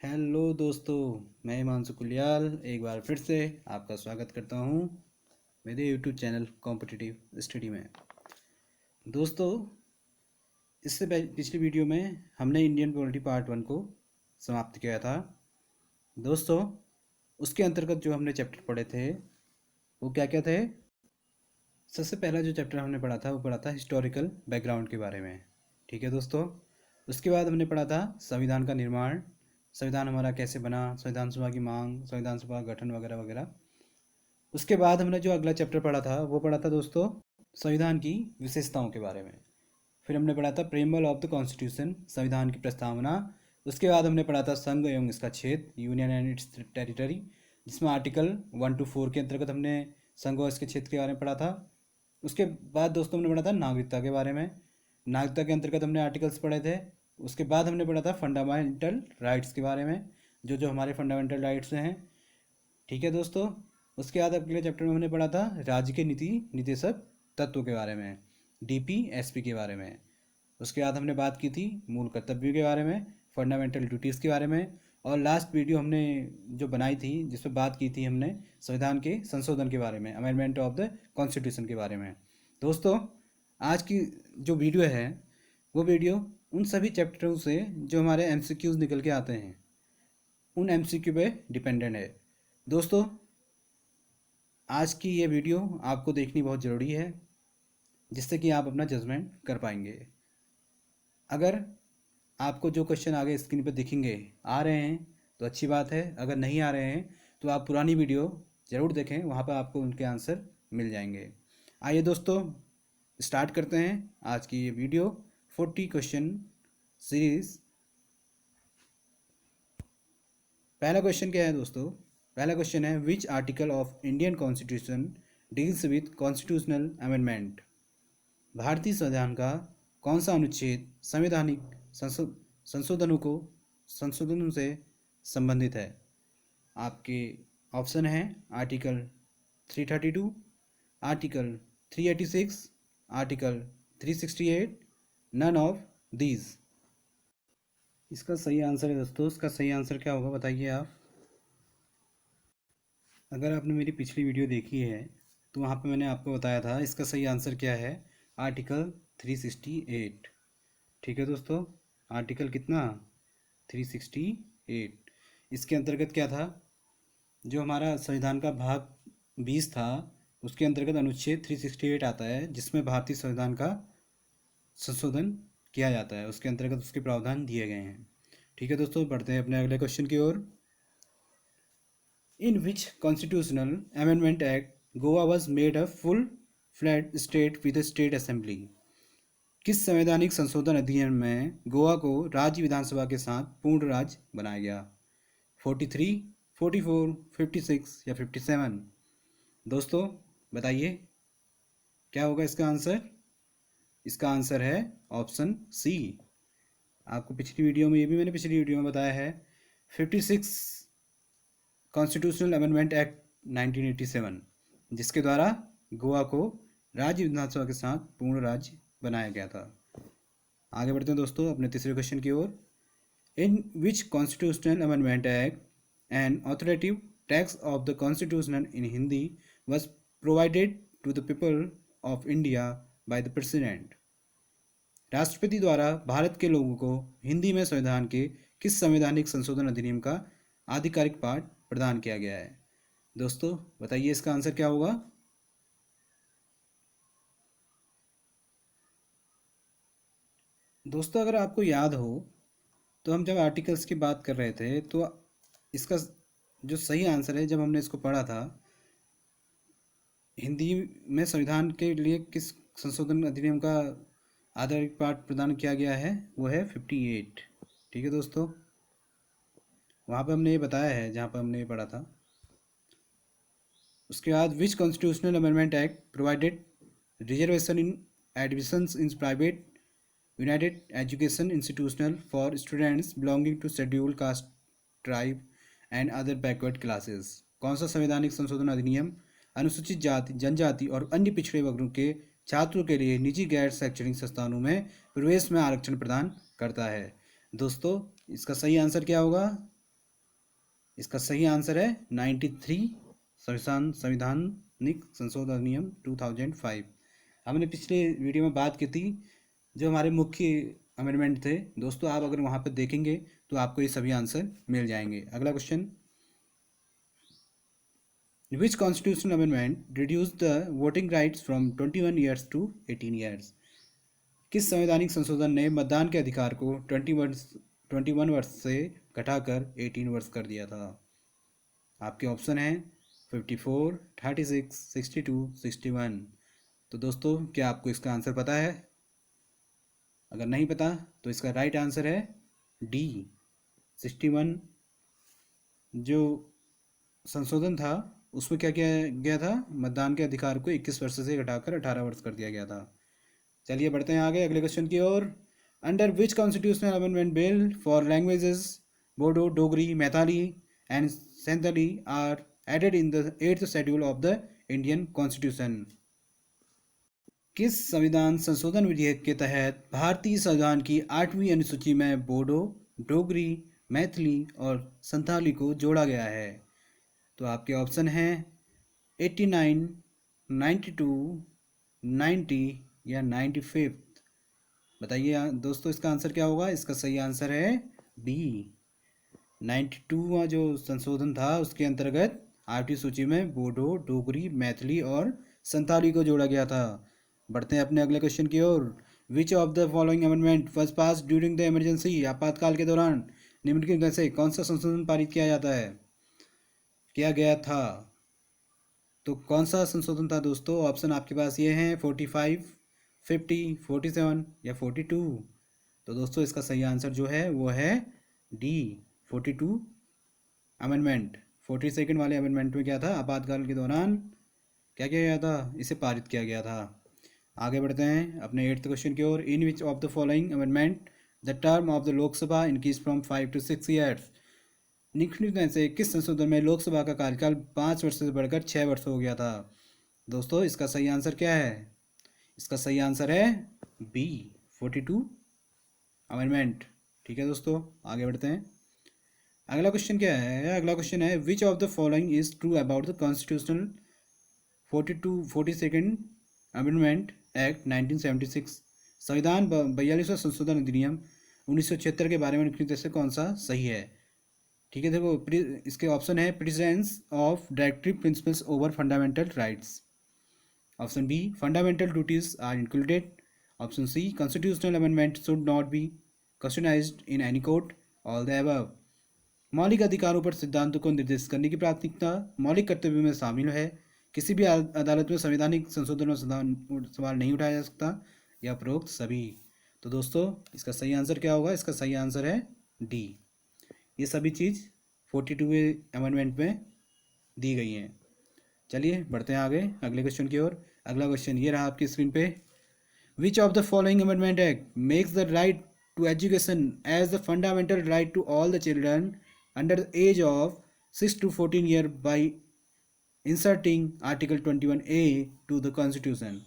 Hello दोस्तों, मैं हिमांशु कुलियाल एक बार फिर से आपका स्वागत करता हूँ मेरे यूट्यूब चैनल कॉम्पिटिटिव स्टडी में। दोस्तों, पिछली वीडियो में हमने इंडियन पॉलिटी पार्ट 1 को समाप्त किया था। दोस्तों, उसके अंतर्गत जो हमने चैप्टर पढ़े थे वो क्या क्या थे। सबसे पहला जो चैप्टर हमने पढ़ा था वो पढ़ा था हिस्टोरिकल बैकग्राउंड के बारे में। ठीक है दोस्तों। उसके बाद हमने पढ़ा था संविधान का निर्माण, संविधान हमारा कैसे बना, संविधान सभा की मांग, संविधान सभा का गठन वगैरह वगैरह। उसके बाद हमने जो अगला चैप्टर पढ़ा था वो पढ़ा था दोस्तों संविधान की विशेषताओं के बारे में। फिर हमने पढ़ा था प्रेम्बल ऑफ द कॉन्स्टिट्यूशन, संविधान की प्रस्तावना। उसके बाद हमने पढ़ा था संघ एवं इसका क्षेत्र, यूनियन एंड इट्स टेरिटरी, जिसमें आर्टिकल 1 to 4 के अंतर्गत हमने संघ और इसके क्षेत्र के बारे में पढ़ा था। उसके बाद दोस्तों हमने पढ़ा था नागरिकता के बारे में। नागरिकता के अंतर्गत हमने आर्टिकल्स पढ़े थे। उसके बाद हमने पढ़ा था फंडामेंटल राइट्स के बारे में, जो जो हमारे फंडामेंटल राइट्स हैं। ठीक है दोस्तों। उसके बाद अगले चैप्टर में हमने पढ़ा था राज्य के नीति निदेशक तत्व के बारे में, DPSP के बारे में। उसके बाद हमने बात की थी मूल कर्तव्यों के बारे में, फंडामेंटल ड्यूटीज़ के बारे में। और लास्ट वीडियो हमने जो बनाई थी जिस पर बात की थी हमने संविधान के संशोधन के बारे में, अमेंडमेंट ऑफ द कॉन्स्टिट्यूशन के बारे में। दोस्तों, आज की जो वीडियो है वो वीडियो उन सभी चैप्टरों से जो हमारे MCQs निकल के आते हैं उन MCQ पे डिपेंडेंट है। दोस्तों, आज की ये वीडियो आपको देखनी बहुत ज़रूरी है, जिससे कि आप अपना जजमेंट कर पाएंगे। अगर आपको जो क्वेश्चन आगे स्क्रीन पर दिखेंगे आ रहे हैं तो अच्छी बात है, अगर नहीं आ रहे हैं तो आप पुरानी वीडियो ज़रूर देखें, वहाँ पर आपको उनके आंसर मिल जाएंगे। आइए दोस्तों, स्टार्ट करते हैं आज की ये वीडियो 40 क्वेश्चन सीरीज़। पहला क्वेश्चन क्या है दोस्तों? पहला क्वेश्चन है which article of Indian constitution deals with constitutional amendment. भारतीय संविधान का कौन सा अनुच्छेद संवैधानिक संशोधनों से संबंधित है? आपके ऑप्शन हैं article 332, article 386, article 368, of of दीज। इसका सही आंसर है दोस्तों, इसका सही आंसर क्या होगा बताइए आप। अगर आपने मेरी पिछली वीडियो देखी है तो वहाँ पे मैंने आपको बताया था इसका सही आंसर क्या है, आर्टिकल 368। ठीक है दोस्तों, आर्टिकल कितना 368। इसके अंतर्गत क्या था, जो हमारा संविधान का भाग 20 था उसके अंतर्गत अनुच्छेद 368 आता है, जिसमें भारतीय संविधान का संशोधन किया जाता है। उसके अंतर्गत उसके प्रावधान दिए गए हैं। ठीक है दोस्तों, बढ़ते हैं अपने अगले क्वेश्चन की ओर। In which constitutional amendment act Goa was made a full-fledged state with a state assembly? किस संवैधानिक संशोधन अधिनियम में गोवा को राज्य विधानसभा के साथ पूर्ण राज्य बनाया गया? 43, 44, 56 या 57? दोस्तों बताइए क्या होगा इसका आंसर। इसका आंसर है ऑप्शन सी। आपको पिछली वीडियो में, ये भी मैंने पिछली वीडियो में बताया है, 56 कॉन्स्टिट्यूशनल अमेंडमेंट एक्ट 1987, जिसके द्वारा गोवा को राज्य विधानसभा के साथ पूर्ण राज्य बनाया गया था। आगे बढ़ते हैं दोस्तों अपने तीसरे क्वेश्चन की ओर। In which constitutional amendment act an authoritative text of the constitution in Hindi was provided to the people of India by the president. राष्ट्रपति द्वारा भारत के लोगों को हिंदी में संविधान के किस संवैधानिक संशोधन अधिनियम का आधिकारिक पाठ प्रदान किया गया है? दोस्तों बताइए इसका आंसर क्या होगा। दोस्तों, अगर आपको याद हो तो हम जब आर्टिकल्स की बात कर रहे थे तो इसका जो सही आंसर है, जब हमने इसको पढ़ा था हिंदी में संविधान के लिए किस संशोधन अधिनियम का आधिकारिक पाठ प्रदान किया गया है, वो है 58। ठीक है दोस्तों, वहाँ पे हमने ये बताया है जहाँ पर हमने ये पढ़ा था। उसके बाद which constitutional amendment act provided reservation in admissions in private united education institutional for students belonging to schedule caste tribe and other backward classes. कौन सा संवैधानिक संशोधन अधिनियम अनुसूचित जाति, जनजाति और अन्य पिछड़े वर्गों के छात्रों के लिए निजी गैर शैक्षणिक संस्थानों में प्रवेश में आरक्षण प्रदान करता है? दोस्तों इसका सही आंसर क्या होगा? इसका सही आंसर है 93 संवैधानिक संशोधन अधिनियम 2005। हमने पिछले वीडियो में बात की थी जो हमारे मुख्य अमेंडमेंट थे दोस्तों, आप अगर वहाँ पर देखेंगे तो आपको ये सभी आंसर मिल जाएंगे। अगला question, which constitutional amendment reduce the voting rights from 21 years to 18 years? किस संवैधानिक संशोधन ने मतदान के अधिकार को 21 वर्ष से घटाकर 18 वर्ष कर दिया था? आपके ऑप्शन हैं 54, 36, 62, 61। तो दोस्तों क्या आपको इसका आंसर पता है? अगर नहीं पता तो इसका राइट आंसर है डी 61। जो संशोधन था उसमें क्या किया गया था, मतदान के अधिकार को 21 वर्ष से घटाकर 18 वर्ष कर दिया गया था। चलिए बढ़ते हैं आगे अगले क्वेश्चन की ओर। Under which constitutional amendment bill for languages Bodo, Dogri, Maithili and Santhali are added in the 8th schedule of the Indian constitution? किस संविधान संशोधन विधेयक के तहत भारतीय संविधान की 8वीं अनुसूची में बोडो, डोगरी, मैथिली और संथाली को जोड़ा गया है? तो आपके ऑप्शन हैं 89, 92, 90 या 95। बताइए दोस्तों इसका आंसर क्या होगा? इसका सही आंसर है बी 92वां जो संशोधन था उसके अंतर्गत 8वीं सूची में बोडो, डोगरी, मैथिली और संथाली को जोड़ा गया था। बढ़ते हैं अपने अगले क्वेश्चन की ओर। Which of the following amendment was passed during the emergency? आपातकाल के दौरान निम्नलिखित में से कौन सा संशोधन पारित किया गया था? तो कौन सा संशोधन था दोस्तों? ऑप्शन आपके पास ये हैं 45, 50, 47 या 42। तो दोस्तों इसका सही आंसर जो है वो है डी 42 अमेंडमेंट। 42nd वाले अमेंडमेंट में क्या था, आपातकाल के दौरान क्या किया गया था, इसे पारित किया गया था। आगे बढ़ते हैं अपने 8th क्वेश्चन की ओर। In which of the following amendment the term of the Lok Sabha increase from 5 to 6 years? निम्नलिखित में से किस संशोधन में लोकसभा का कार्यकाल 5 वर्ष से बढ़कर 6 वर्ष हो गया था? दोस्तों इसका सही आंसर क्या है? इसका सही आंसर है बी 42 अमेंडमेंट। ठीक है दोस्तों आगे बढ़ते हैं। अगला क्वेश्चन क्या है? अगला क्वेश्चन है which of the following is true about the constitutional 42nd amendment act 1976? संविधान 42वां संशोधन अधिनियम 1976 के बारे में निम्नलिखित से कौन सा सही है? ठीक है देखो इसके ऑप्शन है precedence of directive principles over fundamental rights. Option B fundamental duties are included. Option C constitutional amendment should not be questionised in any court, all the above. मौलिक अधिकारों पर सिद्धांतों को निर्देशित करने की प्राथमिकता मौलिक कर्तव्यों में शामिल है। किसी भी अदालत में संवैधानिक संशोधन में सवाल नहीं उठाया जा सकता, या उपरोक्त सभी। तो दोस्तों इसका सही आंसर क्या होगा? इसका सही आंसर है डी, ये सभी चीज़ 42वें अमेंडमेंट में दी गई हैं। चलिए बढ़ते हैं आगे अगले क्वेश्चन की ओर। अगला क्वेश्चन ये रहा आपकी स्क्रीन पे। Which of the following amendment act makes the right to education as the fundamental right to all the children under the age of 6 to 14 year by inserting article 21A to the constitution?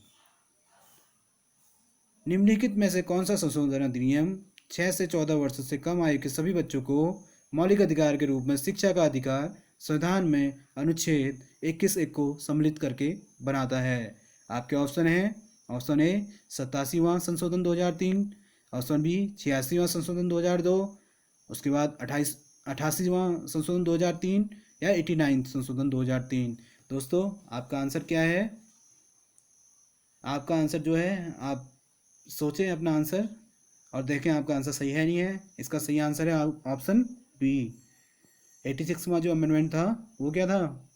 निम्नलिखित में से कौन सा संशोधन अधिनियम 6 से 14 वर्ष से कम आयु के सभी बच्चों को मौलिक अधिकार के रूप में शिक्षा का अधिकार संविधान में अनुच्छेद 21(1) को सम्मिलित करके बनाता है? आपके ऑप्शन हैं ऑप्शन ए 87वां संशोधन 2003, ऑप्शन बी 86वां संशोधन 2002, उसके बाद 88वां संशोधन 2003 या 89 संशोधन 2003। दोस्तों आपका आंसर क्या है? आपका आंसर जो है आप सोचें अपना आंसर और देखें आपका आंसर सही है नहीं है। इसका सही आंसर है ऑप्शन बी 86वां जो अमेंडमेंट था वो क्या था,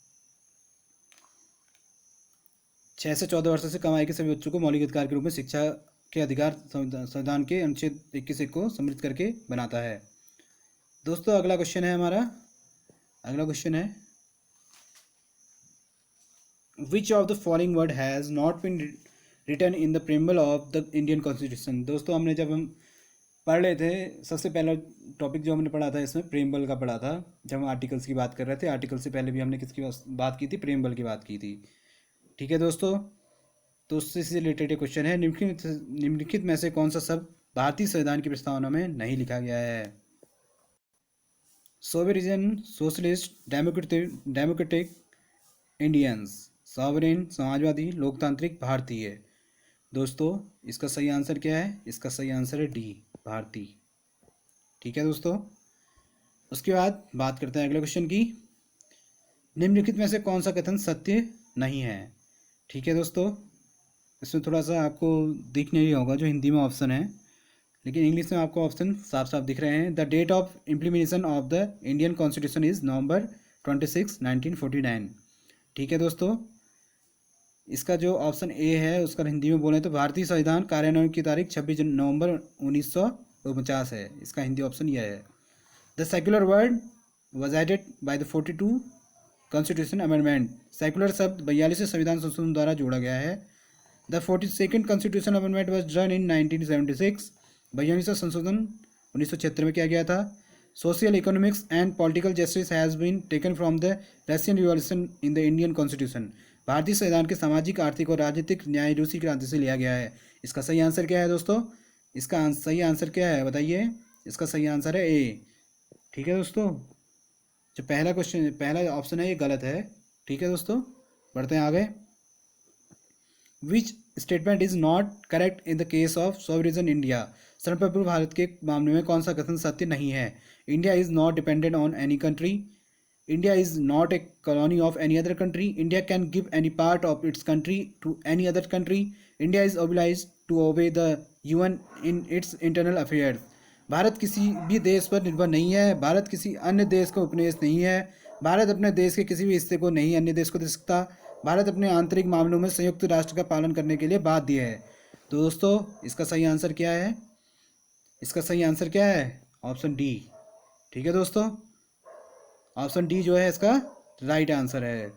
6 से 14 वर्ष से कम आयु के सभी बच्चों को मौलिक अधिकार के रूप में शिक्षा के अधिकार संविधान के अनुच्छेद 21(1) को सम्मिलित करके बनाता है। दोस्तों अगला क्वेश्चन है हमारा, अगला क्वेश्चन है which of the following word has not been written in the preamble of the Indian constitution? दोस्तों हमने जब हम पढ़ रहे थे सबसे पहला टॉपिक जो हमने पढ़ा था इसमें प्रीम्बल का पढ़ा था, जब हम आर्टिकल्स की बात कर रहे थे। आर्टिकल से पहले भी हमने किसकी बात की थी? प्रीम्बल की बात की थी। ठीक है दोस्तों, तो उससे रिलेटेड क्वेश्चन है निम्नलिखित में से कौन सा शब्द भारतीय संविधान की प्रस्तावना में नहीं लिखा गया है? Sovereign socialist democratic Indians, sovereign समाजवादी लोकतांत्रिक भारतीय। दोस्तों इसका सही आंसर क्या है? इसका सही आंसर है डी, भारतीय। ठीक है दोस्तों, उसके बाद बात करते हैं अगले क्वेश्चन की। निम्नलिखित में से कौन सा कथन सत्य नहीं है? ठीक है दोस्तों, इसमें थोड़ा सा आपको दिख नहीं होगा जो हिंदी में ऑप्शन है, लेकिन इंग्लिश में आपको ऑप्शन साफ साफ दिख रहे हैं। The date of implementation of the Indian constitution is November 26, 1949। ठीक है दोस्तों, इसका जो ऑप्शन ए है उसका हिंदी में बोले तो भारतीय संविधान कार्यान्वयन की तारीख 26 नवंबर 1949 है। इसका हिंदी ऑप्शन यह है। The secular word was added by the 42 constitution amendment. Secular शब्द 42वें संविधान संशोधन द्वारा जोड़ा गया है। The 42nd constitution amendment was done in 1976। 42वां संशोधन 1976 में किया गया था। Social economics and political justice has been taken from the Russian revolution in the Indian constitution. भारतीय संविधान के सामाजिक, आर्थिक और राजनीतिक न्याय रूसी क्रांति से लिया गया है। इसका सही आंसर क्या है दोस्तों? इसका सही आंसर क्या है बताइए? इसका सही आंसर है ए। ठीक है दोस्तों, जो पहला क्वेश्चन, पहला ऑप्शन है ये गलत है। ठीक है दोस्तों, बढ़ते हैं आगे। Which statement is not correct in the case of sovereign India. स्वतंत्र भारत के मामले में कौन सा कथन सत्य नहीं है? India is not dependent on any country. India is not a colony of any other country. India can give any part of its country to any other country. India is obliged to obey the UN in its internal affairs. भारत किसी भी देश पर निर्भर नहीं है। भारत किसी अन्य देश का उपनिवेश नहीं है। भारत अपने देश के किसी भी हिस्से को नहीं अन्य देश को दे सकता। भारत अपने आंतरिक मामलों में संयुक्त राष्ट्र का पालन करने के लिए बाध्य है। तो दोस्तों इसका सही आंसर क्या है? इसका सही आंसर क्या है? Option D. ठीक है दोस्तों, ऑप्शन डी जो है इसका राइट आंसर है।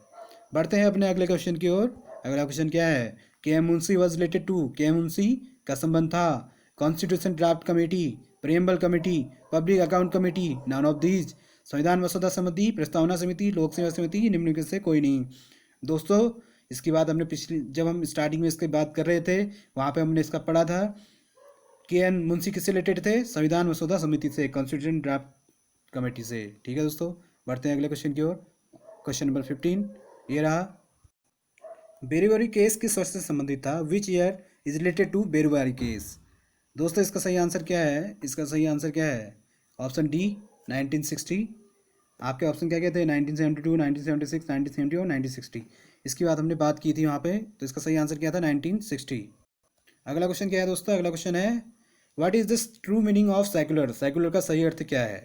बढ़ते हैं अपने अगले क्वेश्चन की ओर। अगला क्वेश्चन क्या है? K M Munshi was related to. K M Munshi का संबंध था constitution draft committee, preamble committee, public account committee, none of these. संविधान मसौदा समिति, प्रस्तावना समिति, लोक सेवा समिति, निम्नलिखित से कोई नहीं। दोस्तों इसकी बात हमने पिछली, जब हम स्टार्टिंग में इसकी बात कर रहे थे वहाँ पे हमने इसका पढ़ा था। के एन मुंशी किससे रिलेटेड थे? संविधान मसौदा समिति से, कॉन्स्टिट्यूशन ड्राफ्ट कमेटी से। ठीक है दोस्तों, बढ़ते हैं अगले क्वेश्चन की ओर। क्वेश्चन नंबर 15 ये रहा। बेरुवारी केस किस वर्ष से संबंधित था? Which year is related to Berubari case. दोस्तों इसका सही आंसर क्या है? इसका सही आंसर क्या है? Option D 1960। आपके ऑप्शन क्या क्या थे? 1972, 1976, 1970 और 1960। इसकी बात हमने बात की थी वहाँ पे, तो इसका सही आंसर क्या था? 1960। अगला क्वेश्चन क्या है दोस्तों? अगला क्वेश्चन है what is this true meaning of secular. Secular का सही अर्थ क्या है?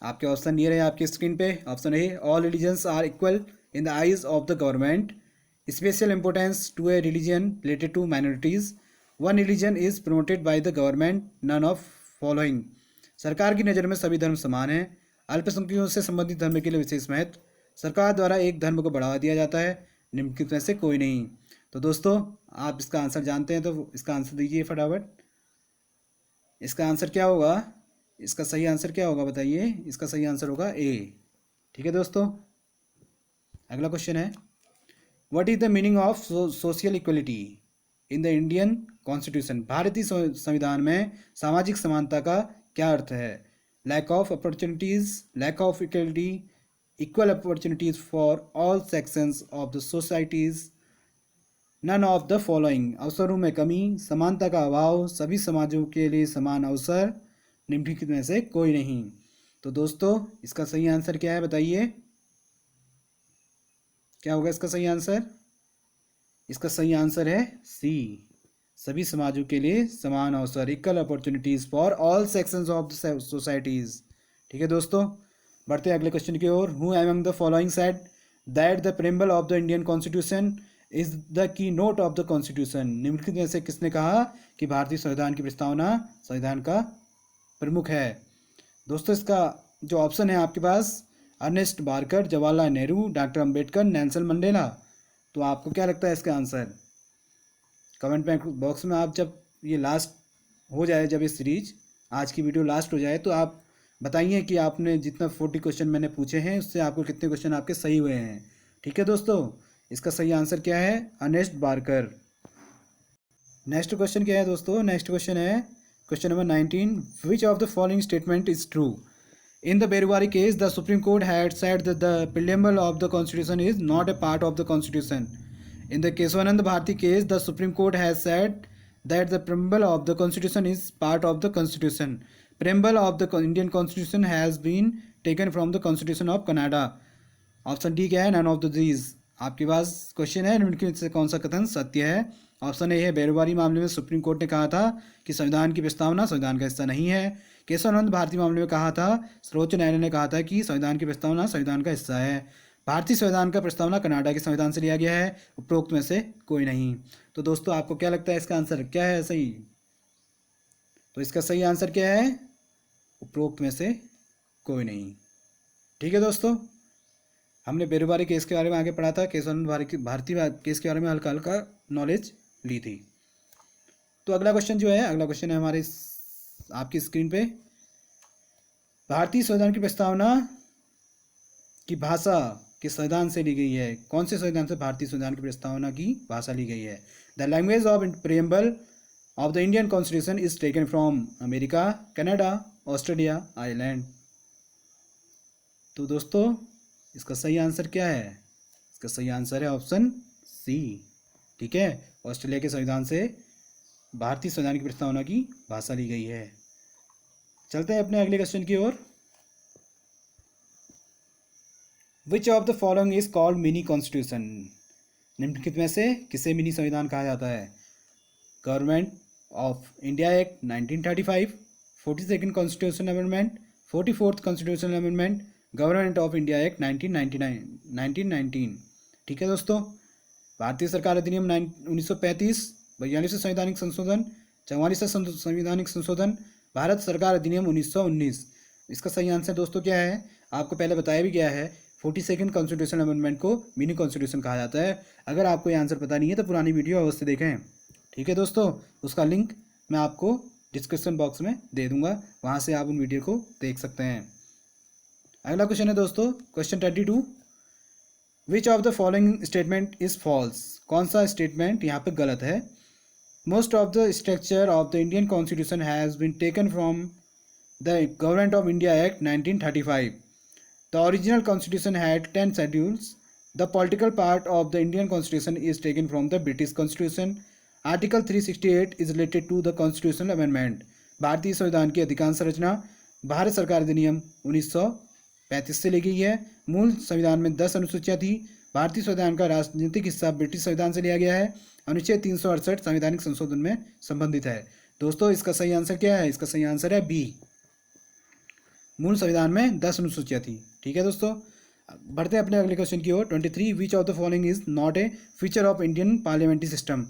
आपके ऑप्शन ये रहे आपकी स्क्रीन पे। Option A, all religions are equal in the eyes of the government. Special importance to a religion related to minorities. One religion is promoted by the government, none of following. सरकार की नज़र में सभी धर्म समान हैं। अल्पसंख्यकों से संबंधित धर्म के लिए विशेष महत्व। सरकार द्वारा एक धर्म को बढ़ावा दिया जाता है, निम्नलिखित में से कोई नहीं। तो दोस्तों आप इसका आंसर जानते हैं तो इसका आंसर दीजिए फटाफट। इसका आंसर क्या होगा? इसका सही आंसर क्या होगा बताइए? इसका सही आंसर होगा ए। ठीक है दोस्तों, अगला क्वेश्चन है what is the meaning of social equality in the Indian constitution. भारतीय संविधान में सामाजिक समानता का क्या अर्थ है? Lack of opportunities, lack of equality, equal opportunities for all sections of the societies, none of the following. अवसरों में कमी, समानता का अभाव, सभी समाजों के लिए समान अवसर, निम्नलिखित में से कोई नहीं। तो दोस्तों इसका सही आंसर क्या है बताइए? क्या होगा इसका सही आंसर? इसका सही आंसर है सी, सभी समाजों के लिए समान अवसर, equal opportunities for all sections of the societies. ठीक है दोस्तों, बढ़ते हैं अगले क्वेश्चन की ओर। Who among the following said that the preamble of the Indian constitution is the key note of the constitution. निम्नलिखित में से किसने कहा कि भारतीय संविधान की प्रस्तावना संविधान का प्रमुख है? दोस्तों इसका जो ऑप्शन है आपके पास Ernest Barker, Jawaharlal Nehru, doctor Ambedkar, Nelson Mandela. तो आपको क्या लगता है इसका आंसर? कमेंट बॉक्स में आप जब ये लास्ट हो जाए, जब ये सीरीज आज की वीडियो लास्ट हो जाए तो आप बताइए कि आपने जितना 40 क्वेश्चन मैंने पूछे हैं उससे आपको कितने क्वेश्चन आपके सही हुए हैं। ठीक है दोस्तों, इसका सही आंसर क्या है? Ernest Barker. नेक्स्ट क्वेश्चन क्या है दोस्तों? नेक्स्ट क्वेश्चन है question number 19 which of the following statement is true. In the Berwari case, the Supreme Court had said that the preamble of the Constitution is not a part of the Constitution. In the Kesavanand Bharati case, the Supreme Court has said that the preamble of the Constitution is part of the Constitution. Preamble of the Indian Constitution has been taken from the Constitution of Canada. Option D क्या है? None of the these. आपके पास question है निम्नलिखित से कौन सा कथन सत्य है? ऑप्शन ए है, बेरोबारी मामले में सुप्रीम कोर्ट ने कहा था कि संविधान की प्रस्तावना संविधान का हिस्सा नहीं है। केशवानंद भारती मामले में कहा था, सर्वोच्च न्यायालय ने कहा था कि संविधान की प्रस्तावना संविधान का हिस्सा है। भारतीय संविधान का प्रस्तावना कनाडा के संविधान से लिया गया है। उपरोक्त में से कोई नहीं। तो दोस्तों आपको क्या लगता है इसका आंसर क्या है सही? तो इसका सही आंसर क्या है? उपरोक्त में से कोई नहीं। ठीक है दोस्तों, हमने बेरोबारी केस के बारे में आगे पढ़ा था, केशवानंद भारती केस के बारे में हल्का हल्का नॉलेज ली थी। तो अगला क्वेश्चन जो है, अगला क्वेश्चन है हमारे आपकी स्क्रीन पे, भारतीय संविधान की प्रस्तावना की भाषा किस संविधान से ली गई है? कौन से संविधान से भारतीय संविधान की प्रस्तावना की भाषा ली गई है? The language of preamble of the Indian constitution is taken from America, Canada, Australia, Ireland. तो दोस्तों इसका सही आंसर क्या है? इसका सही आंसर है ऑप्शन सी। ठीक है, ऑस्ट्रेलिया के संविधान से भारतीय संविधान की प्रस्तावना की भाषा ली गई है। चलते हैं अपने अगले क्वेश्चन की ओर। Which of the following is called mini constitution? निम्नलिखित में से किसे मिनी संविधान कहा जाता है? Government of India act 1935, 42nd constitution amendment, 44th constitution amendment, government of India act 1919। ठीक है दोस्तों, भारतीय सरकार अधिनियम 1935, 42वां संवैधानिक संशोधन, 44वां संवैधानिक संशोधन, भारत सरकार अधिनियम 1919। इसका सही आंसर दोस्तों क्या है? आपको पहले बताया भी गया है, 42nd कॉन्स्टिट्यूशन अमेंडमेंट को मिनी कॉन्स्टिट्यूशन कहा जाता है। अगर आपको ये आंसर पता नहीं है तो पुरानी वीडियो अवश्य देखें। ठीक है दोस्तों, उसका लिंक मैं आपको डिस्क्रिप्शन बॉक्स में दे दूंगा, वहाँ से आप उन वीडियो को देख सकते हैं। अगला क्वेश्चन है दोस्तों, question 22, which of the following statement is false? कौन सा स्टेटमेंट यहाँ पे गलत है? Most of the structure of the Indian constitution has been taken from the government of India act 1935। The original constitution had 10 schedules. The political part of the Indian constitution is taken from the British constitution. Article 368 is related to the constitutional amendment. भारतीय संविधान की अधिकांश रचना भारत सरकार अधिनियम 1935 से ली गई है। मूल संविधान में 10 अनुसूचियाँ थी। भारतीय संविधान का राजनीतिक हिस्सा ब्रिटिश संविधान से लिया गया है। अनुच्छेद 368 संवैधानिक संशोधन में संबंधित है। दोस्तों इसका सही आंसर क्या है? इसका सही आंसर है बी, मूल संविधान में 10 अनुसूचियाँ थी। ठीक है दोस्तों, बढ़ते हैं अपने अगले क्वेश्चन की ओर। 23, विच of the following is not A feature of Indian parliamentary system?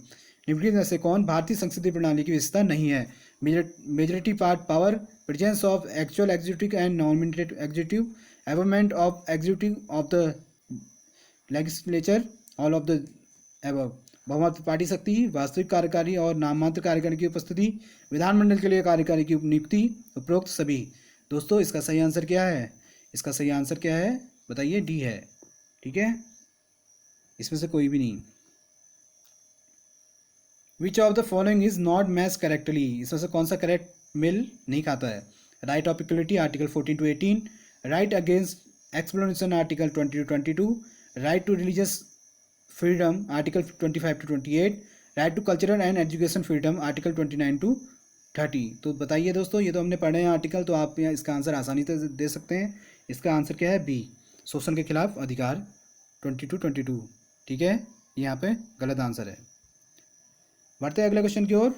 निम्नलिखित में से कौन भारतीय संसदीय प्रणाली की विशेषता नहीं है? Majority part power, presence of actual executive and nominated executive, involvement of executive of the legislature, all of the above. बहुमत पार्टी शक्ति, वास्तविक कार्यकारी और नाममात्र कार्यकारी की उपस्थिति, विधानमंडल के लिए कार्यकारी की नियुक्ति, उपरोक्त सभी। दोस्तों इसका सही आंसर क्या है? इसका सही आंसर क्या है बताइए? डी है। ठीक है, इसमें से कोई भी नहीं। Which of the following is not match correctly? इसमें से कौन सा करेक्ट मेल नहीं खाता है? Right of equality article 14 to 18, right against exploitation article 20 to 22, right to religious freedom article 25 to 28, right to cultural and education freedom article 29 to 30। तो बताइए दोस्तों, ये तो हमने पढ़े हैं आर्टिकल, तो आप यहाँ इसका आंसर आसानी से दे सकते हैं। इसका आंसर क्या है? बी, शोषण के खिलाफ अधिकार 20 to 22। ठीक है, यहाँ पे गलत आंसर है। बढ़ते हैं अगले क्वेश्चन की ओर।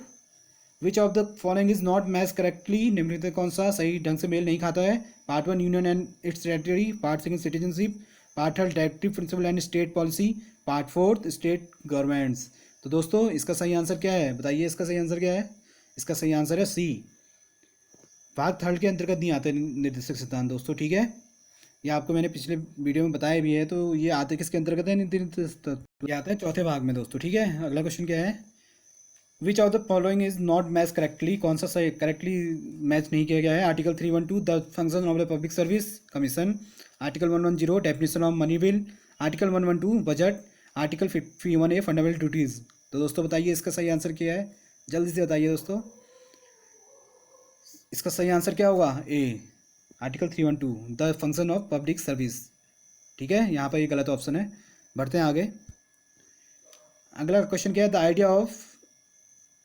Which of the following is not match correctly? निम्नलिखित कौन सा सही ढंग से मेल नहीं खाता है? Part 1 union and it's territory, part 2 citizenship, part 3 directive principle and state policy, part 4 state governments. तो दोस्तों इसका सही आंसर क्या है बताइए? इसका सही आंसर क्या है? इसका सही आंसर है सी, भाग 3 के अंतर्गत नहीं आते निर्देशक सिद्धांत। दोस्तों ठीक है, ये आपको मैंने पिछले वीडियो में बताया भी है। तो ये आते किसके अंतर्गत है? ये आता है चौथे भाग में दोस्तों। ठीक है, अगला क्वेश्चन क्या है? Which of the following is not match correctly? कौन सा सही करेक्टली मैच नहीं किया गया है? Article 312 the function of the public service commission, article 110 definition of money bill, article 112 budget, article 51A fundamental duties. तो दोस्तों बताइए इसका सही आंसर क्या है? जल्दी से बताइए दोस्तों, इसका सही आंसर क्या होगा? A, article 312 the function of public service. ठीक है, यहाँ पर ये गलत ऑप्शन है। बढ़ते हैं आगे। अगला क्वेश्चन क्या है, the idea of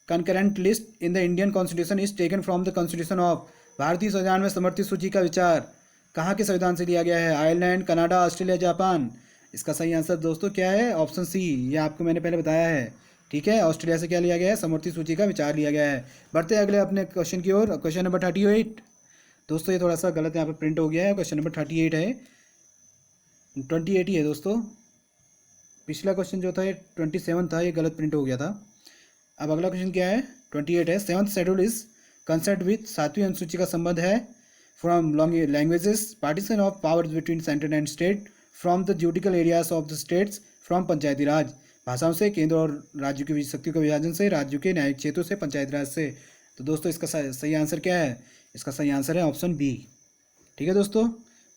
concurrent list in the Indian constitution is taken from the constitution of. भारतीय संविधान में समर्थित सूची का विचार कहाँ के संविधान से लिया गया है, आयरलैंड, कनाडा, ऑस्ट्रेलिया, जापान। इसका सही आंसर दोस्तों क्या है, ऑप्शन सी, ये आपको मैंने पहले बताया है। ठीक है, ऑस्ट्रेलिया से क्या लिया गया है, समर्थित सूची का विचार लिया गया है। बढ़ते हैं अगले अपने क्वेश्चन की ओर। क्वेश्चन नंबर 38 दोस्तों, ये थोड़ा सा गलत यहाँ पर प्रिंट हो गया है। क्वेश्चन नंबर 38 है, 28 ही है दोस्तों। पिछला क्वेश्चन जो था ये 27 था, ये गलत प्रिंट हो गया था। अब अगला क्वेश्चन क्या है, 28 है, 7th schedule is concert with 7वीं अनुसूची का संबंध है from languages, partition of powers between central and state, from the judicial areas of the states, from Panchayati Raj, भाषाओं से, केंद्र और राज्यों के बीच शक्तियों का विभाजन से, राज्यों के न्यायिक क्षेत्रों से, पंचायती राज से। तो दोस्तों इसका सही आंसर क्या है, इसका सही आंसर है ऑप्शन बी। ठीक है दोस्तों,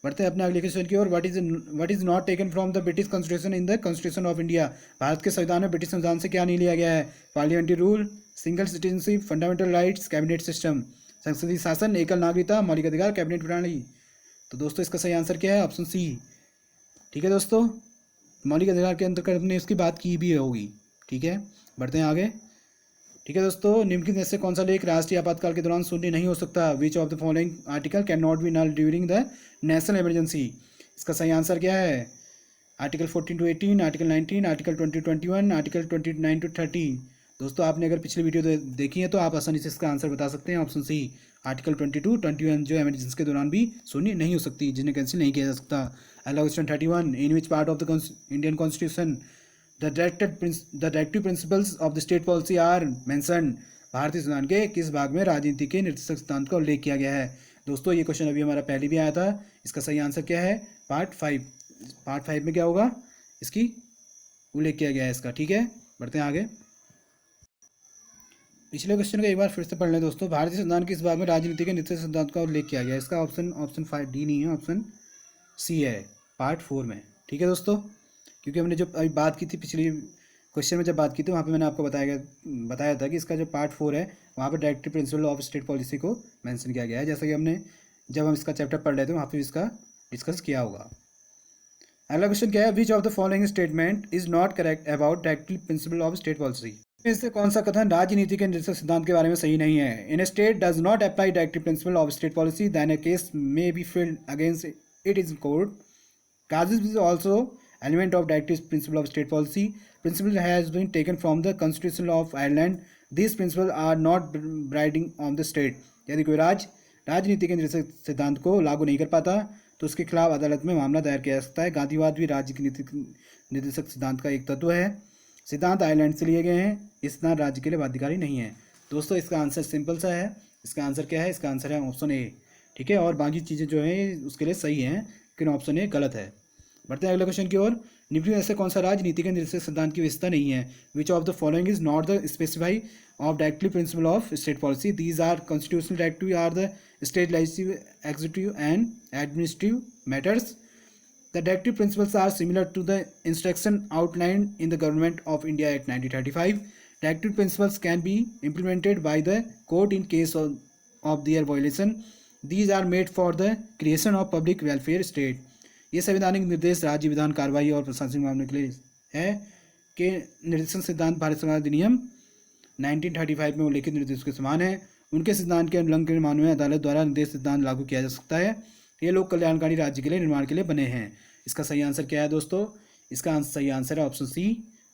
बढ़ते हैं अपने अगले क्वेश्चन की ओर। What is not taken from the British constitution in the constitution of India. भारत के संविधान में ब्रिटिश संविधान से क्या नहीं लिया गया है, parliamentary rule, single citizenship, fundamental rights, cabinet system, संसदीय शासन, एकल नागरिकता, मौलिक अधिकार, कैबिनेट प्रणाली। तो दोस्तों इसका सही आंसर क्या है, ऑप्शन सी। ठीक है दोस्तों, मौलिक अधिकार के अंतर्गत हमने इसकी बात की भी होगी। ठीक है, बढ़ते हैं आगे। ठीक है दोस्तों, निम्नलिखित में से कौन सा लेख राष्ट्रीय आपातकाल के दौरान शून्य नहीं हो सकता, which of the following article can not be null during the national emergency. इसका सही आंसर क्या है, article 14 to 18, article 19, article 20 to 21, article 29 to 30। दोस्तों आपने अगर पिछली वीडियो देखी है तो आप आसानी से इसका आंसर बता सकते हैं, ऑप्शन सी, आर्टिकल 22, 21 जो इमरजेंसी के दौरान भी शून्य नहीं हो सकती, जिन्हें कैंसिल नहीं किया जा सकता। अगला question 31, in which part of the Indian constitution the directive principles of the state policy are mentioned. भारतीय संविधान के किस भाग में राजनीति के निर्देशक सिद्धांत का उल्लेख किया गया है। दोस्तों ये क्वेश्चन अभी हमारा पहले भी आया था। इसका सही आंसर क्या है, पार्ट 5। पार्ट 5 में क्या होगा, इसकी उल्लेख किया गया है इसका। ठीक है, बढ़ते हैं आगे। पिछले क्वेश्चन को एक बार फिर से पढ़ लें दोस्तों। भारतीय संविधान के इस भाग में राजनीति के निर्देशक सिद्धांत का उल्लेख किया गया है। इसका ऑप्शन 5 डी नहीं है, ऑप्शन सी है, पार्ट 4 में। ठीक है दोस्तों, क्योंकि हमने जो अभी बात की थी पिछली क्वेश्चन में जब बात की थी वहाँ पे मैंने आपको बताया था कि इसका जो पार्ट 4 है वहाँ पे directive principle of state policy को मेंशन किया गया है, जैसा कि हमने जब हम इसका चैप्टर पढ़ रहे थे वहाँ पे इसका डिस्कस किया होगा। अगला क्वेश्चन क्या है, which of the following statement is not correct about directive principle of state policy. इससे कौन सा कथन राजनीति के निर्देशक सिद्धांत के बारे में सही नहीं है। In state does not apply directive principle of state policy then a case may be filed against it is court. Causes is also element of directive principle of state policy. Principle has been taken from the Constitution of Ireland. These principles are not binding on the state. यदि कोई राजनीति के निर्देशक सिद्धांत को लागू नहीं कर पाता तो उसके खिलाफ अदालत में मामला दायर किया जा सकता है। गांधीवाद भी राज्य के निर्देशक सिद्धांत का एक तत्व है। सिद्धांत आयरलैंड से लिए गए हैं, इस सिद्धांत राज्य के लिए बाध्यकारी नहीं है। दोस्तों इसका आंसर सिंपल सा है। इसका आंसर क्या है, इसका आंसर है ऑप्शन ए। ठीक है, और बाकी चीज़ें जो हैं उसके लिए सही हैं, लेकिन ऑप्शन ए गलत है। बढ़ते हैं अगले क्वेश्चन की ओर। निम्नलिखित में से कौन सा राजनीति के निर्देशक सिद्धांत की विशेषता नहीं है। Which of the following is not the specify of directive principle of state policy. These are constitutional directive are the state legislative, executive and administrative matters. The directive principles are similar to the instruction outlined in the Government of India Act 1935. Directive principles can be implemented by the court in case of their violation. These are made for the creation of public welfare state. ये संवैधानिक निर्देश राज्य विधान कार्रवाई और प्रशासनिक मामलों के लिए है कि निर्देशन सिद्धांत भारत संविधान अधिनियम 1935 में उल्लेखित निर्देशों के समान है। उनके सिद्धांत के उल्लंघन के मामले में अदालत द्वारा निर्देश सिद्धांत लागू किया जा सकता है। ये लोग कल्याणकारी राज्य के लिए निर्माण के लिए बने हैं। इसका सही आंसर क्या है दोस्तों, इसका सही आंसर है ऑप्शन सी।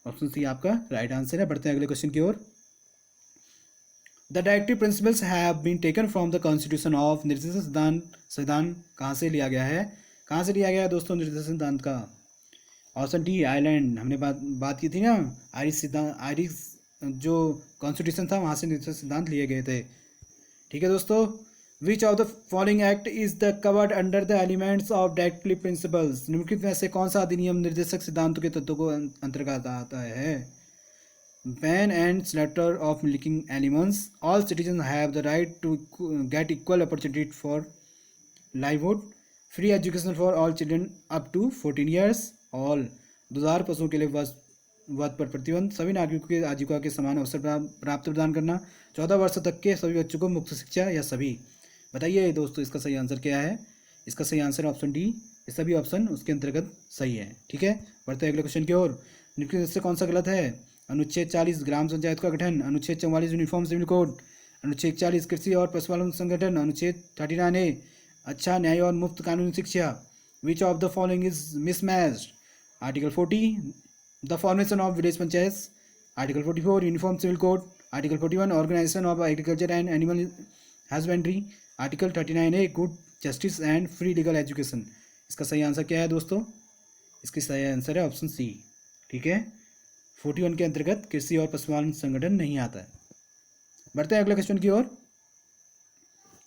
ऑप्शन सी आपका राइट आंसर है। बढ़ते हैं अगले क्वेश्चन की ओर। The directive principles have been taken from the constitution of. निर्देशक संविधान कहाँ से लिया गया है, कहाँ से लिया गया है दोस्तों निर्देशक सिद्धांत का। ऑप्शन डी आयरलैंड, हमने बात की थी ना, आयरिश जो कॉन्स्टिट्यूशन था वहाँ से निर्देशक सिद्धांत लिए गए थे। ठीक है दोस्तों, विच of the following act is the covered under the elements of directive principles. निम्नलिखित में से कौन सा अधिनियम निर्देशक सिद्धांतों के तत्वों को अंतर्गत आता है। Ban and slaughter of milking animals. All citizen have the right to get equal opportunity for livelihood. Free education for all children up to 14 years. All दुधार पशुओं के लिए वध पर प्रतिबंध। सभी नागरिकों के आजीविका के समान अवसर प्राप्त प्रदान करना। 14 वर्ष तक के सभी बच्चों को मुफ्त शिक्षा या सभी। बताइए दोस्तों इसका सही आंसर क्या है। इसका सही आंसर ऑप्शन डी। ये सभी ऑप्शन उसके अंतर्गत सही है। ठीक है, बढ़ते हैं अगले क्वेश्चन की ओर। निम्नलिखित से कौन सा गलत है? अनुच्छेद 40 ग्राम पंचायत का गठन, अनुच्छेद 44 यूनिफॉर्म सिविल कोड, अनुच्छेद 40 कृषि और पशुपालन संगठन, अनुच्छेद 39A अच्छा न्याय और मुफ्त कानूनी शिक्षा। Which of the following is mismatched? Article 40 the formation of village panchayat, article 44 uniform civil code, article 41 organisation of agriculture and animal husbandry, article 39A good justice and free legal education. इसका सही answer क्या है दोस्तों? इसका सही answer है option C. ठीक है, 41 के अंतर्गत कृषि और पशुपालन संगठन नहीं आता है। बढ़ते हैं अगले क्वेश्चन की ओर।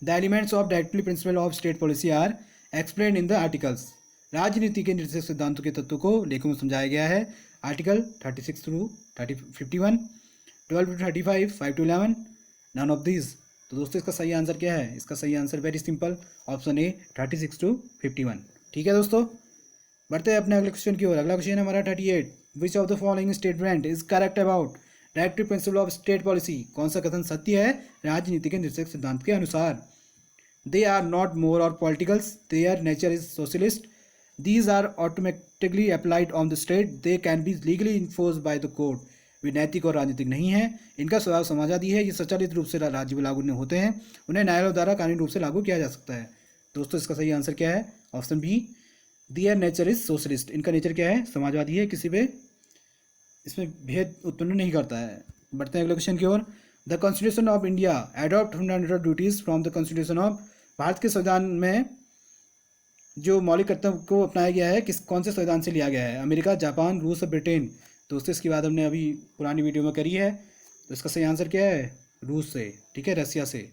The elements of directly principle of state policy are explain in the articles. राजनीति के निर्देशक सिद्धांतों के तत्वों को लेखों में समझाया गया है। Article 36 through 51, 12 to 35, 5 to 11, none of these. तो दोस्तों इसका सही आंसर क्या है? इसका सही answer very simple, option A 36 to 51। ठीक है दोस्तों, बढ़ते हैं अपने अगले क्वेश्चन की ओर। अगला क्वेश्चन है हमारा 38। विच of the following statement is correct about directive principle of state policy? कौन सा कथन सत्य है राजनीति के निर्देशक सिद्धांत के अनुसार? दे आर नॉट मोर और politicals, their nature is socialist, these are automatically applied on the state, they can be legally enforce by the court. वे नैतिक और राजनीतिक नहीं है, इनका स्वभाव समाजवादी है, ये स्वचालित रूप से राज्य में लागू होते हैं, उन्हें न्यायालय द्वारा कानूनी रूप से लागू किया जा सकता है। दोस्तों इसका सही आंसर क्या है? Option B, their nature is socialist. इनका नेचर क्या है? समाजवादी है, किसी पे इसमें भेद उत्पन्न नहीं करता है। बढ़ते हैं अगले क्वेश्चन की ओर। The constitution of India adopt fundamental duties from the constitution of. भारत के संविधान में जो मौलिक कर्तव्य को अपनाया गया है कौन से संविधान से लिया गया है? अमेरिका, जापान, रूस और ब्रिटेन। दोस्तों इसकी बात हमने अभी पुरानी वीडियो में करी है। तो इसका सही आंसर क्या है? रूस से। ठीक है, रसिया से।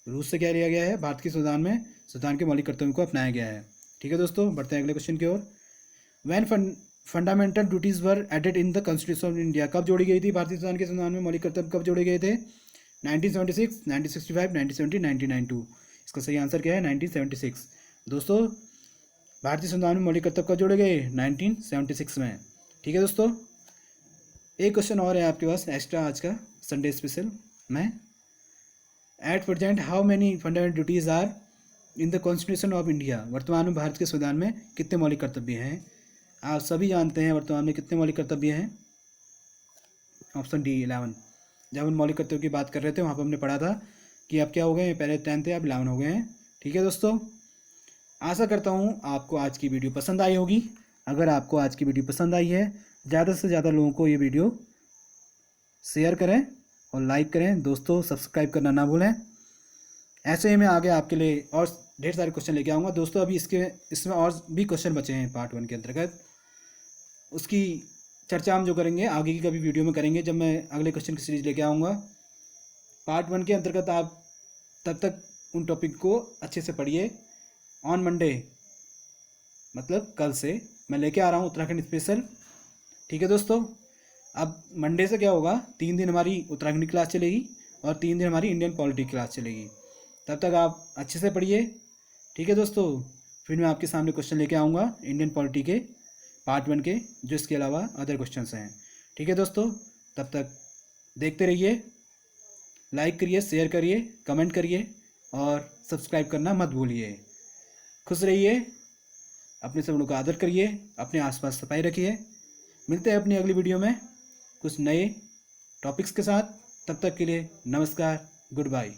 रूस से क्या लिया गया है? भारत के संविधान के मौलिक कर्तव्यों को अपनाया गया है। ठीक है दोस्तों, बढ़ते हैं अगले क्वेश्चन की ओर। When fundamental duties were added in the constitution of India. कब जोड़ी गई थी भारतीय संविधान के संविधान में मौलिक कर्तव्य कब जोड़े गए थे? 1976, 1965, 1970, 1992। इसका सही आंसर क्या है? 1976। दोस्तों भारतीय संविधान में मौलिक कर्तव्य कब जोड़े गए? 1976 में। ठीक है दोस्तों, एक क्वेश्चन और है आपके पास एक्स्ट्रा आज का संडे स्पेशल में। At present how many fundamental duties are in the constitution of India. वर्तमान में भारत के संविधान में कितने मौलिक कर्तव्य हैं? आप सभी जानते हैं वर्तमान में कितने मौलिक कर्तव्य हैं। Option D 11। जब हम मौलिक कर्तव्य की बात कर रहे थे वहाँ पर हमने पढ़ा था कि अब क्या हो गए, पहले 10 थे अब 11 हो गए हैं। ठीक है दोस्तों, आशा करता हूँ आपको आज की वीडियो पसंद आई होगी। अगर आपको आज की वीडियो पसंद आई है, ज़्यादा से ज़्यादा लोगों को ये वीडियो शेयर करें और लाइक करें। दोस्तों सब्सक्राइब करना ना भूलें। ऐसे ही मैं आगे आपके लिए और ढेर सारे क्वेश्चन लेके आऊँगा। दोस्तों अभी इसमें और भी क्वेश्चन बचे हैं पार्ट 1 के अंतर्गत, उसकी चर्चा हम जो करेंगे आगे की कभी वीडियो में करेंगे जब मैं अगले क्वेश्चन की सीरीज लेके आऊँगा। पार्ट 1 के अंतर्गत आप तब तक उन टॉपिक को अच्छे से पढ़िए। ऑन मंडे मतलब कल से मैं लेके आ रहा हूँ उत्तराखंड स्पेशल। ठीक है दोस्तों, अब मंडे से क्या होगा, 3 दिन हमारी उत्तराखंड की क्लास चलेगी और 3 दिन हमारी इंडियन पॉलिटी की क्लास चलेगी। तब तक आप अच्छे से पढ़िए। ठीक है दोस्तों, फिर मैं आपके सामने क्वेश्चन लेके आऊँगा इंडियन पॉलिटी के पार्ट 1 के, जो इसके अलावा अदर क्वेश्चंस हैं। ठीक है दोस्तों, तब तक देखते रहिए, लाइक करिए, शेयर करिए, कमेंट करिए और सब्सक्राइब करना मत भूलिए। खुश रहिए, अपने सपनों का आदर करिए, अपने आसपास सफाई रखिए। मिलते हैं अपनी अगली वीडियो में कुछ नए टॉपिक्स के साथ। तब तक के लिए नमस्कार, गुड बाय।